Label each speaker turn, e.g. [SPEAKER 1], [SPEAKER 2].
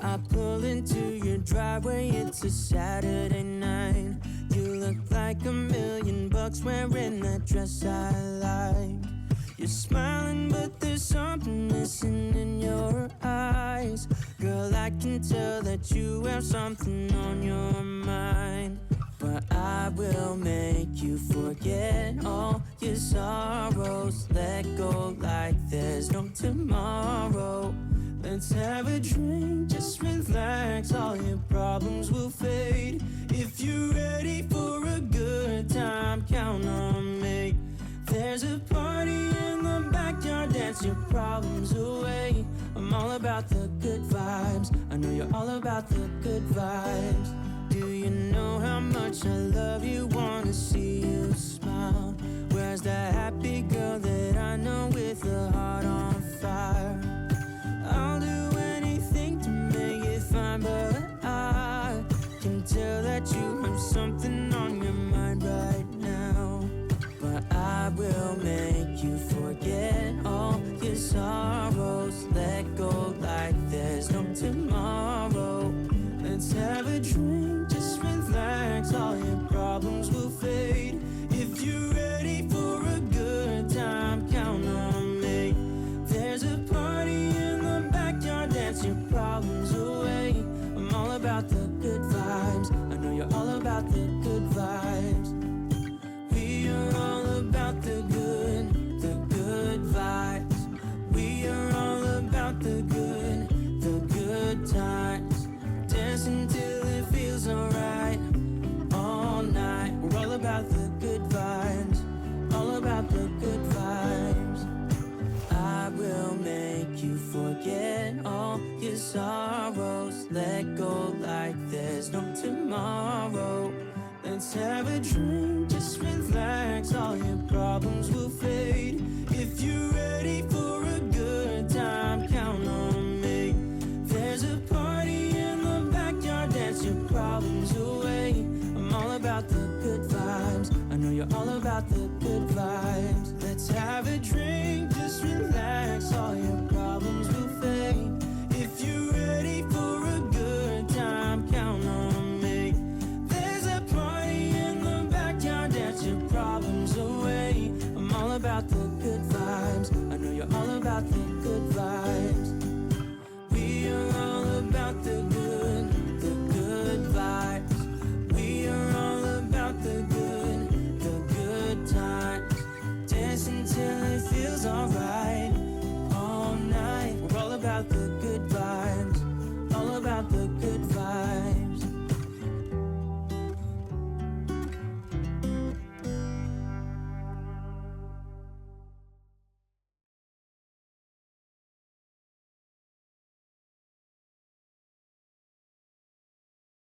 [SPEAKER 1] I pull into your driveway, it's a Saturday night. You look like $1,000,000 wearing that dress I like. You're smiling, but there's something missing in your eyes. Girl, I can tell that you have something on your mind. But I will make you forget all your sorrows. Let go like there's no tomorrow. Let's have a drink, just relax, all your problems will fade. If you're ready for a good time, count on me. There's a party in the backyard, dance your problems away. I'm all about the good vibes, I know you're all about the good vibes. Do you know how much I love you, wanna see you smile? Where's that happy girl that I know with a heart on fire? I'll do anything to make it fine, but I can tell that you have something on your mind right now. But I will make you forget all your sorrows. Let go like there's no tomorrow. Let's have a drink, just relax, all your problems will fade. If you're ready for a good time, count on me. There's a party in the backyard, dance your problems away. I'm all about the good vibes, I know you're all about the good vibes. We are all about the good vibes. We are all about the good times. Dancing till it feels alright, all night. We're all about the good vibes, all about the good vibes. I will make you forget all your sorrows. Let go like there's no tomorrow. Let's have a drink, just relax, all your problems will fade. If you're ready for a good time, count on me. There's a party in the backyard, dance your problems away. I'm all about the good vibes, I know you're all about the good vibes. Let's have a drink, just relax, all your problems will fade. If you're ready for a good time, count on me. There's a party in the backyard, dance your problems away. I'm all about the good vibes, I know you're all about the good vibes.